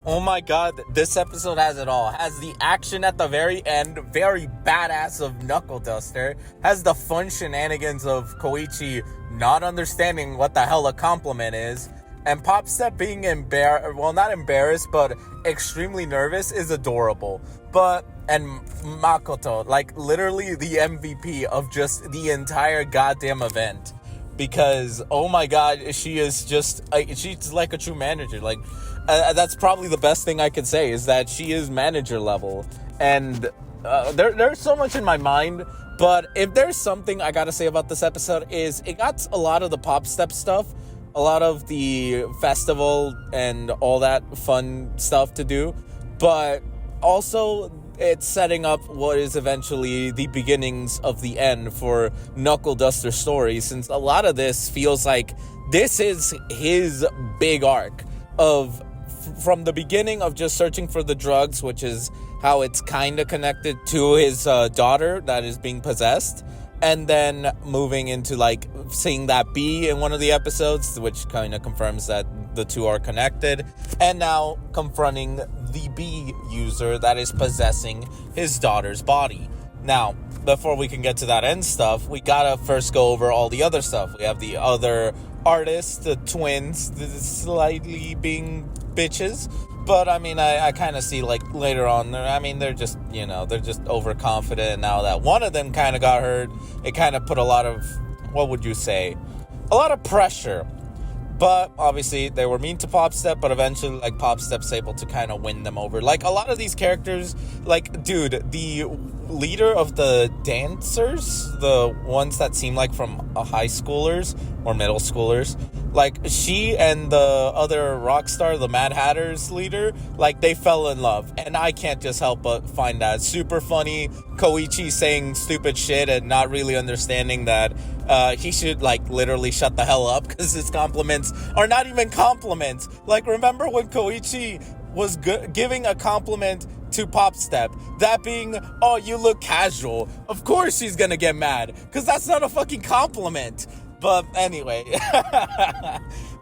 Oh my god, this episode has it all. Has the action at the very end, very badass of Knuckleduster. Has the fun shenanigans of Koichi not understanding what the hell a compliment is. And Popstep being not embarrassed, but extremely nervous is adorable. And Makoto, like literally the MVP of just the entire goddamn event. Because, oh my god, she is just, she's like a true manager. Like, that's probably the best thing I could say, is that she is manager level. And there's so much in my mind, but if there's something I gotta say about this episode, is it got a lot of the pop step stuff, a lot of the festival and all that fun stuff to do, but also it's setting up what is eventually the beginnings of the end for Knuckleduster's story, since a lot of this feels like this is his big arc of from the beginning of just searching for the drugs, which is how it's kind of connected to his daughter that is being possessed, and then moving into like seeing that bee in one of the episodes, which kind of confirms that the two are connected, and now confronting the bee user that is possessing his daughter's body. Now, before we can get to that end stuff, we gotta first go over all the other stuff. We have the other artists, the twins, slightly being bitches, but I mean, I kind of see like later on, they're just, they're just overconfident. Now that one of them kind of got hurt, it kind of put a lot of, what would you say, a lot of pressure. But obviously they were mean to Popstep, but eventually like Popstep's able to kind of win them over. Like a lot of these characters, like dude, the leader of the dancers, the ones that seem like from high schoolers or middle schoolers, like she and the other rock star, the Mad Hatter's leader, like they fell in love. And I can't just help but find that super funny. Koichi saying stupid shit and not really understanding that he should like literally shut the hell up, because his compliments are not even compliments. Like, remember when Koichi was giving a compliment to Popstep, that being, oh, you look casual. Of course she's gonna get mad, because that's not a fucking compliment. But anyway,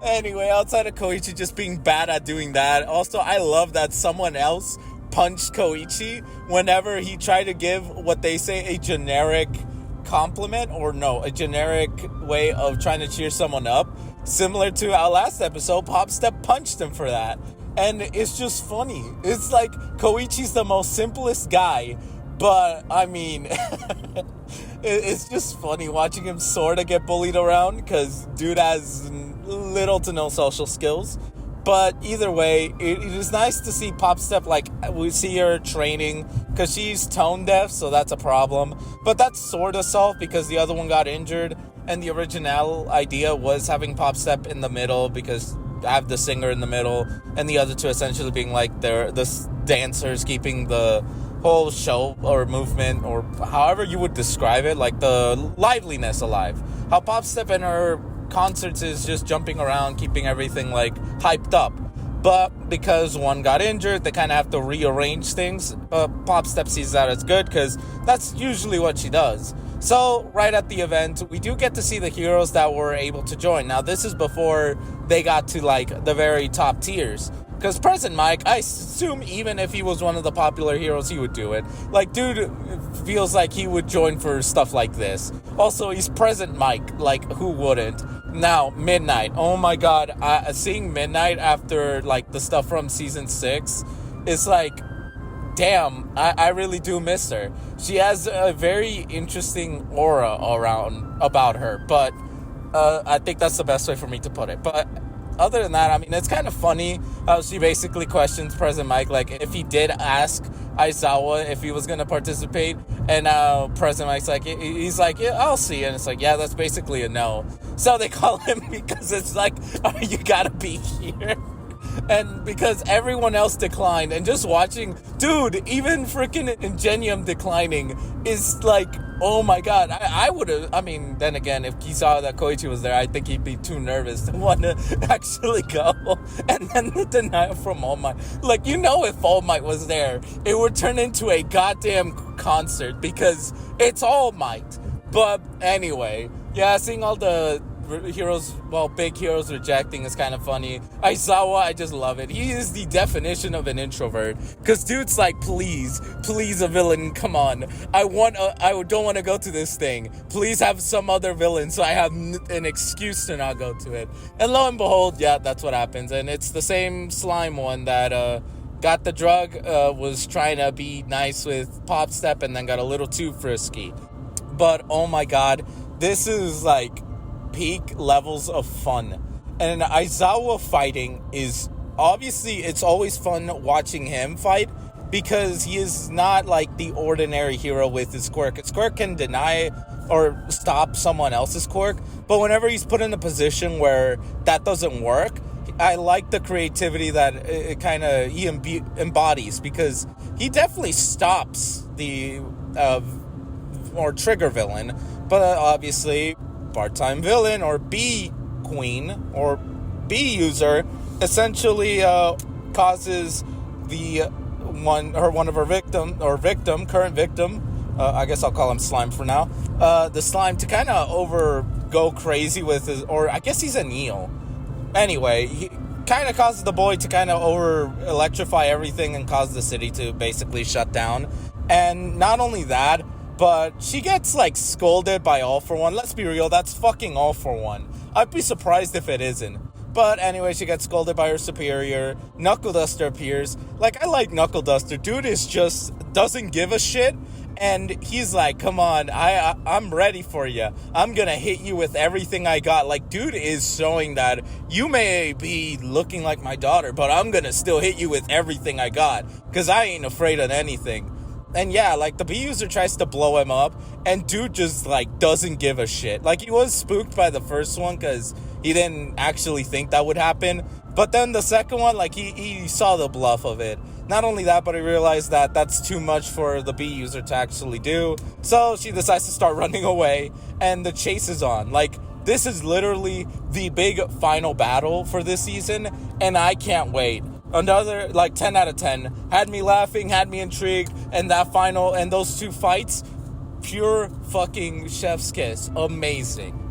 outside of Koichi just being bad at doing that, also I love that someone else punched Koichi whenever he tried to give what they say a generic compliment, or no, a generic way of trying to cheer someone up, similar to our last episode. Popstep punched him for that, and it's just funny. It's like Koichi's the most simplest guy, but I mean it's just funny watching him sort of get bullied around, because dude has little to no social skills. But either way, it is nice to see Popstep, like, we see her training, because she's tone deaf, so that's a problem. But that's sort of solved, because the other one got injured, and the original idea was having Popstep in the middle, because I have the singer in the middle, and the other two essentially being like the dancers, keeping the whole show or movement, or however you would describe it, like the liveliness alive. How Popstep and her concerts is just jumping around, keeping everything like hyped up. But because one got injured, they kind of have to rearrange things. Popstep sees that as good, because that's usually what she does. So right at the event, we do get to see the heroes that were able to join. Now this is before they got to like the very top tiers, because Present Mike, I assume even if he was one of the popular heroes, he would do it. Like, dude feels like he would join for stuff like this. Also, he's Present Mike. Like, who wouldn't? Now, Midnight. Oh my god. Seeing Midnight after, like, the stuff from Season 6 is like, damn, I really do miss her. She has a very interesting aura about her. But I think that's the best way for me to put it. But other than that, I mean, it's kind of funny how she basically questions Present Mike, like, if he did ask Aizawa if he was going to participate, and Present Mike's like, he's like, yeah, I'll see, and it's like, yeah, that's basically a no. So they call him, because it's like, oh, you gotta be here. And because everyone else declined, and just watching, dude, even freaking Ingenium declining is like, oh my god, I would have, I mean, then again, if he saw that Koichi was there, I think he'd be too nervous to want to actually go. And then the denial from All Might, like, if All Might was there, it would turn into a goddamn concert, because it's All Might. But anyway, yeah, seeing all the big heroes rejecting is kind of funny. Aizawa, I just love it. He is the definition of an introvert. Because dude's like, please, a villain, come on. I don't want to go to this thing. Please have some other villain so I have an excuse to not go to it. And lo and behold, yeah, that's what happens. And it's the same slime one that got the drug, was trying to be nice with Pop Step and then got a little too frisky. But oh my god, this is like peak levels of fun. And Aizawa fighting is obviously, it's always fun watching him fight because he is not like the ordinary hero with his quirk. His quirk can deny or stop someone else's quirk, but whenever he's put in a position where that doesn't work, I like the creativity that it kind of he embodies, because he definitely stops the or trigger villain, but obviously part-time villain or B queen or B user essentially causes one of her current victim, I guess I'll call him Slime for now, the Slime to kind of go crazy with his, or I guess he's a Neo. Anyway, he kind of causes the boy to kind of electrify everything and cause the city to basically shut down. And not only that, but she gets like scolded by All For One. Let's be real, that's fucking All For One. I'd be surprised if it isn't. But anyway, she gets scolded by her superior. Knuckleduster appears. Like, I like Knuckleduster. Dude is just doesn't give a shit. And he's like, come on, I'm ready for you. I'm gonna hit you with everything I got. Like, dude is showing that you may be looking like my daughter, but I'm gonna still hit you with everything I got. Because I ain't afraid of anything. And yeah, like, the B user tries to blow him up, and dude just, like, doesn't give a shit. Like, he was spooked by the first one, because he didn't actually think that would happen. But then the second one, like, he saw the bluff of it. Not only that, but he realized that that's too much for the B user to actually do. So she decides to start running away, and the chase is on. Like, this is literally the big final battle for this season, and I can't wait. Another, like, 10 out of 10. Had me laughing, had me intrigued, and those two fights, pure fucking chef's kiss. Amazing.